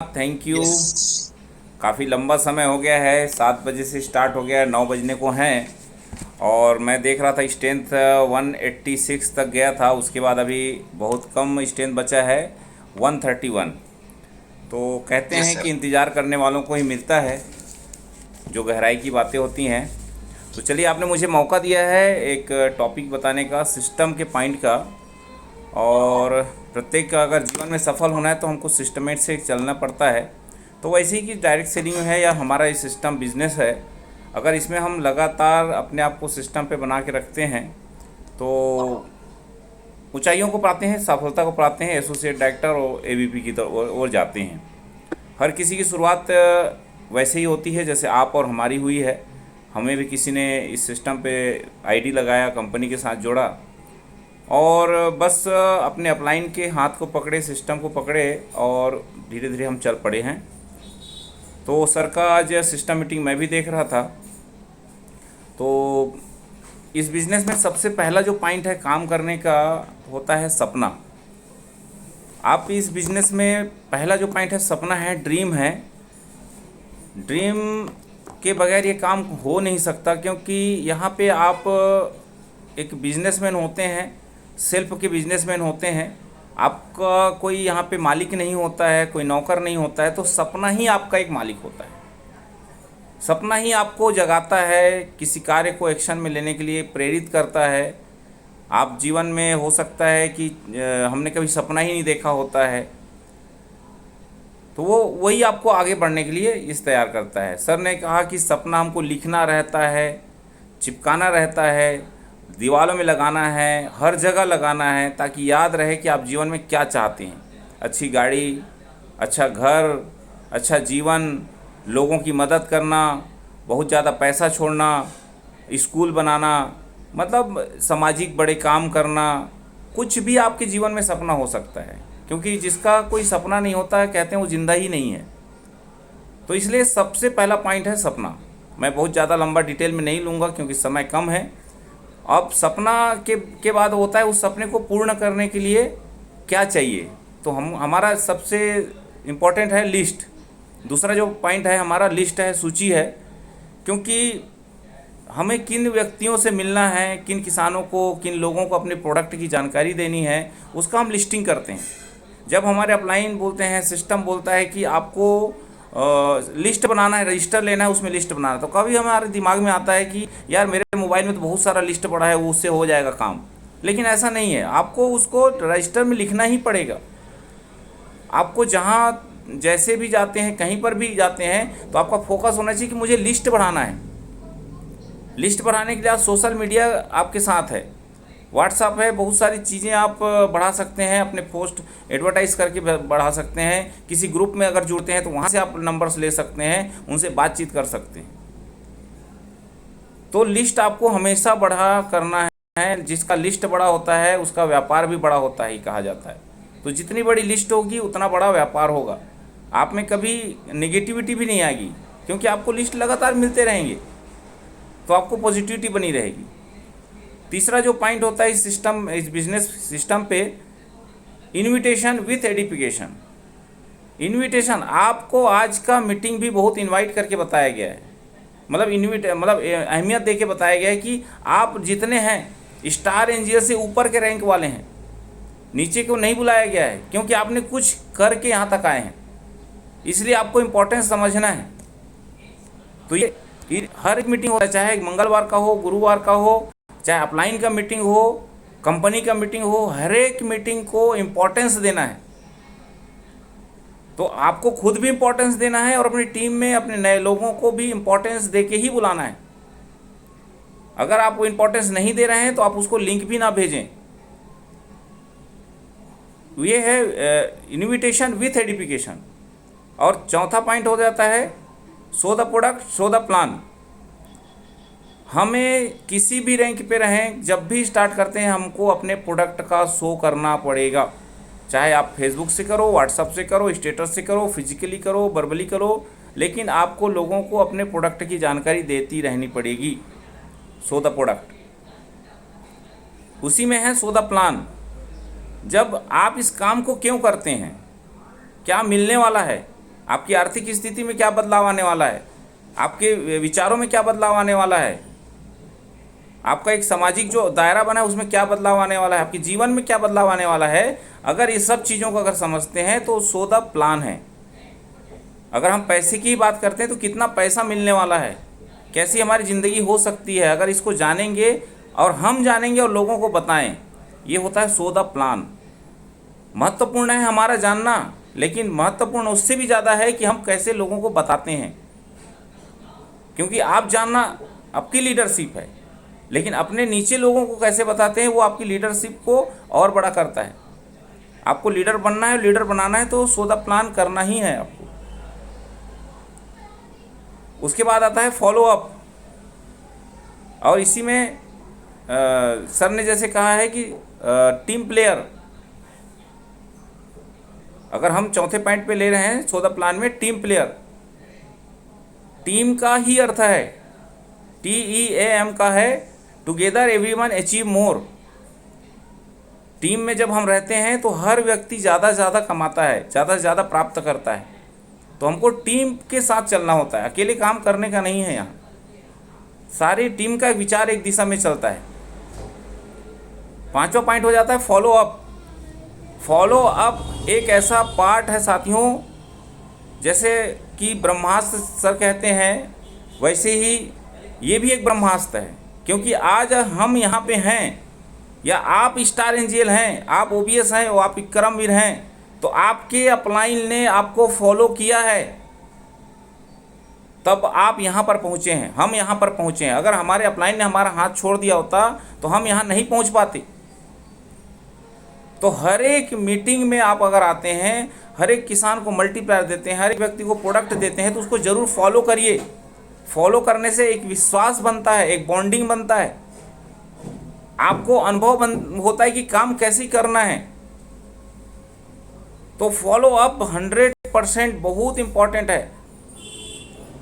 Thank you. Yes. काफ़ी लंबा समय हो गया है, 7 बजे से स्टार्ट हो गया है, 9 बजने को हैं। और मैं देख रहा था स्ट्रेंथ 186 तक गया था, उसके बाद अभी बहुत कम स्ट्रेंथ बचा है, 131। तो कहते यस हैं कि सर। इंतज़ार करने वालों को ही मिलता है जो गहराई की बातें होती हैं। तो चलिए, आपने मुझे मौका दिया है एक टॉपिक बताने का, सिस्टम के पॉइंट का। और प्रत्येक का अगर जीवन में सफल होना है तो हमको सिस्टमेट से चलना पड़ता है। तो वैसे ही कि डायरेक्ट सेलिंग है या हमारा ये सिस्टम बिजनेस है, अगर इसमें हम लगातार अपने आप को सिस्टम पे बना के रखते हैं तो ऊंचाइयों को पाते हैं, सफलता को पाते हैं, एसोसिएट डायरेक्टर और एवीपी की तरफ और जाते हैं। हर किसी की शुरुआत वैसे ही होती है जैसे आप और हमारी हुई है। हमें भी किसी ने इस सिस्टम पे आईडी लगाया, कंपनी के साथ जोड़ा और बस अपने अपलाइन के हाथ को पकड़े, सिस्टम को पकड़े और धीरे धीरे हम चल पड़े हैं। तो सर का आज सिस्टम मीटिंग मैं भी देख रहा था। तो इस बिज़नेस में सबसे पहला जो पॉइंट है काम करने का, होता है सपना। आप इस बिज़नेस में पहला जो पॉइंट है सपना है, ड्रीम है। ड्रीम के बगैर ये काम हो नहीं सकता, क्योंकि यहाँ पे आप एक बिजनेसमैन होते हैं, सेल्फ के बिजनेसमैन होते हैं। आपका कोई यहाँ पे मालिक नहीं होता है, कोई नौकर नहीं होता है, तो सपना ही आपका एक मालिक होता है। सपना ही आपको जगाता है, किसी कार्य को एक्शन में लेने के लिए प्रेरित करता है। आप जीवन में हो सकता है कि हमने कभी सपना ही नहीं देखा होता है, तो वो वही आपको आगे बढ़ने के लिए इस तैयार करता है। सर ने कहा कि सपना हमको लिखना रहता है, चिपकाना रहता है, दीवारों में लगाना है, हर जगह लगाना है, ताकि याद रहे कि आप जीवन में क्या चाहते हैं। अच्छी गाड़ी, अच्छा घर, अच्छा जीवन, लोगों की मदद करना, बहुत ज़्यादा पैसा छोड़ना, स्कूल बनाना, मतलब सामाजिक बड़े काम करना। कुछ भी आपके जीवन में सपना हो सकता है, क्योंकि जिसका कोई सपना नहीं होता है कहते हैं वो जिंदा ही नहीं है। तो इसलिए सबसे पहला पॉइंट है सपना। मैं बहुत ज़्यादा लंबा डिटेल में नहीं लूँगा क्योंकि समय कम है। अब सपना के बाद होता है उस सपने को पूर्ण करने के लिए क्या चाहिए। तो हम हमारा सबसे इम्पोर्टेंट है लिस्ट। दूसरा जो पॉइंट है हमारा लिस्ट है, सूची है। क्योंकि हमें किन व्यक्तियों से मिलना है, किन किसानों को, किन लोगों को अपने प्रोडक्ट की जानकारी देनी है, उसका हम लिस्टिंग करते हैं। जब हमारे अपलाइन बोलते हैं, सिस्टम बोलता है कि आपको लिस्ट बनाना है, रजिस्टर लेना है, उसमें लिस्ट बनाना है, तो कभी हमारे दिमाग में आता है कि यार मेरे मोबाइल में तो बहुत सारा लिस्ट पड़ा है, वो उससे हो जाएगा काम। लेकिन ऐसा नहीं है, आपको उसको रजिस्टर में लिखना ही पड़ेगा। आपको जहाँ जैसे भी जाते हैं, कहीं पर भी जाते हैं, तो आपका फोकस होना चाहिए कि मुझे लिस्ट बढ़ाना है। लिस्ट बढ़ाने के लिए आज सोशल मीडिया आपके साथ है, व्हाट्सअप है, बहुत सारी चीज़ें आप बढ़ा सकते हैं, अपने पोस्ट एडवर्टाइज करके बढ़ा सकते हैं। किसी ग्रुप में अगर जुड़ते हैं तो वहाँ से आप नंबर्स ले सकते हैं, उनसे बातचीत कर सकते हैं। तो लिस्ट आपको हमेशा बढ़ा करना है। जिसका लिस्ट बड़ा होता है उसका व्यापार भी बड़ा होता है, कहा जाता है। तो जितनी बड़ी लिस्ट होगी उतना बड़ा व्यापार होगा। आप में कभी नेगेटिविटी भी नहीं आएगी, क्योंकि आपको लिस्ट लगातार मिलते रहेंगे, तो आपको पॉजिटिविटी बनी रहेगी। तीसरा जो पॉइंट होता है इस सिस्टम, इस बिजनेस सिस्टम पे, इनविटेशन विथ एडिफिकेशन। इनविटेशन आपको आज का मीटिंग भी बहुत इनवाइट करके बताया गया है। मतलब मतलब अहमियत दे के बताया गया है कि आप जितने हैं स्टार एनजीओ से ऊपर के रैंक वाले हैं, नीचे को नहीं बुलाया गया है, क्योंकि आपने कुछ करके यहाँ तक आए हैं। इसलिए आपको इम्पोर्टेंस समझना है। तो ये हर एक मीटिंग होता है, चाहे मंगलवार का हो, गुरुवार का हो, चाहे अपलाइन का मीटिंग हो, कंपनी का मीटिंग हो, हर एक मीटिंग को इम्पोर्टेंस देना है। तो आपको खुद भी इम्पोर्टेंस देना है और अपनी टीम में अपने नए लोगों को भी इम्पोर्टेंस दे के ही बुलाना है। अगर आप वो इम्पोर्टेंस नहीं दे रहे हैं तो आप उसको लिंक भी ना भेजें। ये है इनविटेशन विथ एडिफिकेशन। और चौथा पॉइंट हो जाता है show the product, show the plan. हमें किसी भी रैंक पे रहें, जब भी स्टार्ट करते हैं हमको अपने प्रोडक्ट का शो करना पड़ेगा। चाहे आप फेसबुक से करो, व्हाट्सअप से करो, स्टेटस से करो, फिजिकली करो, वर्बली करो, लेकिन आपको लोगों को अपने प्रोडक्ट की जानकारी देती रहनी पड़ेगी। शो द प्रोडक्ट, उसी में है शो द प्लान। जब आप इस काम को क्यों करते हैं, क्या मिलने वाला है, आपकी आर्थिक स्थिति में क्या बदलाव आने वाला है, आपके विचारों में क्या बदलाव आने वाला है, आपका एक सामाजिक जो दायरा बना है उसमें क्या बदलाव आने वाला है, आपके जीवन में क्या बदलाव आने वाला है। अगर ये सब चीज़ों को अगर समझते हैं तो सो द प्लान है। अगर हम पैसे की ही बात करते हैं तो कितना पैसा मिलने वाला है, कैसी हमारी ज़िंदगी हो सकती है, अगर इसको जानेंगे और हम जानेंगे और लोगों को बताएं, ये होता है सो द प्लान। महत्वपूर्ण है हमारा जानना, लेकिन महत्वपूर्ण उससे भी ज़्यादा है कि हम कैसे लोगों को बताते हैं। क्योंकि आप जानना आपकी लीडरशिप है, लेकिन अपने नीचे लोगों को कैसे बताते हैं वो आपकी लीडरशिप को और बड़ा करता है। आपको लीडर बनना है, लीडर बनाना है तो सो द प्लान करना ही है आपको। उसके बाद आता है फॉलो अप। और इसी में सर ने जैसे कहा है कि टीम प्लेयर, अगर हम चौथे पॉइंट पे ले रहे हैं सो द प्लान में टीम प्लेयर, टीम का ही अर्थ है, TEAM का है together everyone achieve more. Team में जब हम रहते हैं तो हर व्यक्ति ज़्यादा से ज़्यादा कमाता है, ज़्यादा से ज़्यादा प्राप्त करता है। तो हमको टीम के साथ चलना होता है, अकेले काम करने का नहीं है। यहाँ सारी टीम का विचार एक दिशा में चलता है। पांचवा पॉइंट हो जाता है फॉलो अप। फॉलो अप एक ऐसा पार्ट है साथियों, जैसे कि ब्रह्मास्त्र सर कहते हैं, वैसे ही ये भी एक ब्रह्मास्त्र है। क्योंकि आज हम यहाँ पे हैं, या आप स्टार एंजल हैं, आप OBS हैं, और आप विक्रमवीर हैं, तो आपके अपलाइन ने आपको फॉलो किया है, तब आप यहाँ पर पहुँचे हैं, हम यहाँ पर पहुँचे हैं। अगर हमारे अपलाइन ने हमारा हाथ छोड़ दिया होता तो हम यहाँ नहीं पहुँच पाते। तो हर एक मीटिंग में आप अगर आते हैं, हर एक किसान को मल्टीप्लायर देते हैं, हर एक व्यक्ति को प्रोडक्ट देते हैं, तो उसको ज़रूर फॉलो करिए। फॉलो करने से एक विश्वास बनता है, एक बॉन्डिंग बनता है, आपको अनुभव होता है कि काम कैसे करना है। तो फॉलो अप 100% बहुत इंपॉर्टेंट है।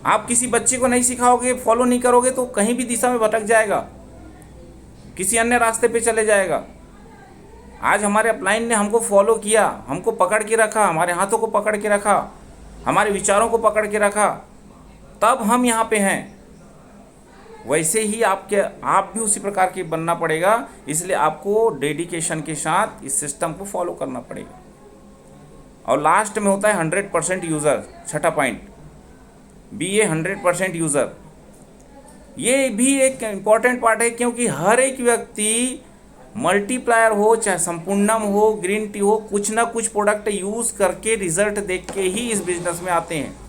आप किसी बच्चे को नहीं सिखाओगे, फॉलो नहीं करोगे, तो कहीं भी दिशा में भटक जाएगा, किसी अन्य रास्ते पे चले जाएगा। आज हमारे अपलाइन ने हमको फॉलो किया, हमको पकड़ के रखा, हमारे हाथों को पकड़ के रखा, हमारे विचारों को पकड़ के रखा, तब हम यहाँ पे हैं। वैसे ही आप भी उसी प्रकार के बनना पड़ेगा। इसलिए आपको डेडिकेशन के साथ इस सिस्टम को फॉलो करना पड़ेगा। और लास्ट में होता है 100% यूज़र, छठा पॉइंट, BA 100% यूज़र। ये भी एक इम्पॉर्टेंट पार्ट है, क्योंकि हर एक व्यक्ति मल्टीप्लायर हो चाहे संपूर्णम हो, ग्रीन टी हो, कुछ ना कुछ प्रोडक्ट यूज़ करके रिजल्ट देख के ही इस बिजनेस में आते हैं।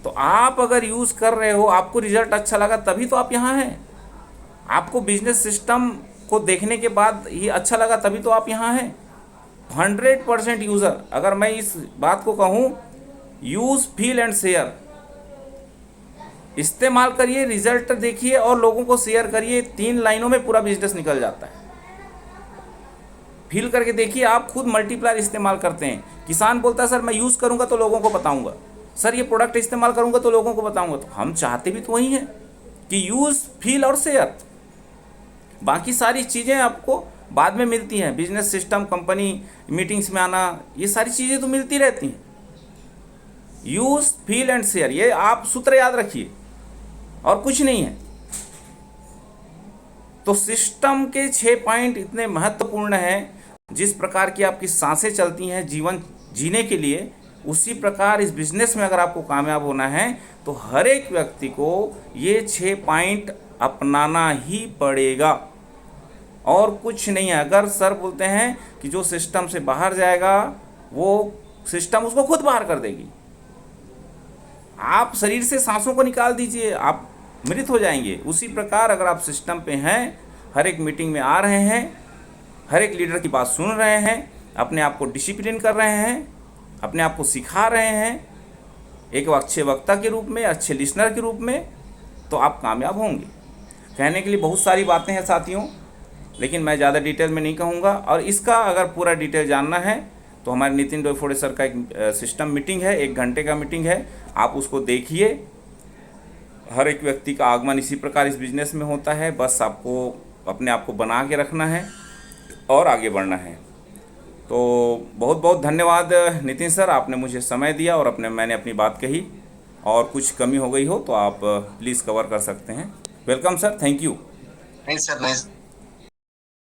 तो आप अगर यूज़ कर रहे हो, आपको रिजल्ट अच्छा लगा, तभी तो आप यहाँ हैं। आपको बिजनेस सिस्टम को देखने के बाद ये अच्छा लगा, तभी तो आप यहाँ हैं। 100% यूज़र। अगर मैं इस बात को कहूँ, यूज़, फील एंड शेयर, इस्तेमाल करिए, रिजल्ट देखिए और लोगों को शेयर करिए। 3 लाइनों में पूरा बिजनेस निकल जाता है। फील करके देखिए, आप खुद मल्टीप्लायर इस्तेमाल करते हैं। किसान बोलता है सर मैं यूज़ करूँगा तो लोगों को बताऊँगा, सर ये प्रोडक्ट इस्तेमाल करूँगा तो लोगों को बताऊँगा। तो हम चाहते भी तो वही हैं कि यूज़, फील और शेयर। बाकी सारी चीज़ें आपको बाद में मिलती हैं, बिजनेस सिस्टम, कंपनी मीटिंग्स में आना, ये सारी चीज़ें तो मिलती रहती हैं। यूज़, फील एंड शेयर, ये आप सूत्र याद रखिए, और कुछ नहीं है। तो सिस्टम के 6 पॉइंट इतने महत्वपूर्ण हैं। जिस प्रकार की आपकी सांसें चलती हैं जीवन जीने के लिए, उसी प्रकार इस बिजनेस में अगर आपको कामयाब होना है तो हर एक व्यक्ति को ये 6 पॉइंट अपनाना ही पड़ेगा, और कुछ नहीं है। अगर सर बोलते हैं कि जो सिस्टम से बाहर जाएगा वो सिस्टम उसको खुद बाहर कर देगी। आप शरीर से सांसों को निकाल दीजिए, आप मृत हो जाएंगे। उसी प्रकार अगर आप सिस्टम पे हैं, हर एक मीटिंग में आ रहे हैं, हर एक लीडर की बात सुन रहे हैं, अपने आप को डिसिप्लिन कर रहे हैं, अपने आप को सिखा रहे हैं एक अच्छे वक्ता के रूप में, अच्छे लिसनर के रूप में, तो आप कामयाब होंगे। कहने के लिए बहुत सारी बातें हैं साथियों, लेकिन मैं ज़्यादा डिटेल में नहीं कहूँगा। और इसका अगर पूरा डिटेल जानना है तो हमारे नितिन डोईफोड़े सर का एक सिस्टम मीटिंग है, 1 घंटे का मीटिंग है, आप उसको देखिए। हर एक व्यक्ति का आगमन इसी प्रकार इस बिज़नेस में होता है। बस आपको अपने आप को बना के रखना है और आगे बढ़ना है। तो बहुत बहुत धन्यवाद नितिन सर, आपने मुझे समय दिया और मैंने अपनी बात कही। और कुछ कमी हो गई हो तो आप प्लीज़ कवर कर सकते हैं। Welcome sir, thank you. नहीं सर, नहीं।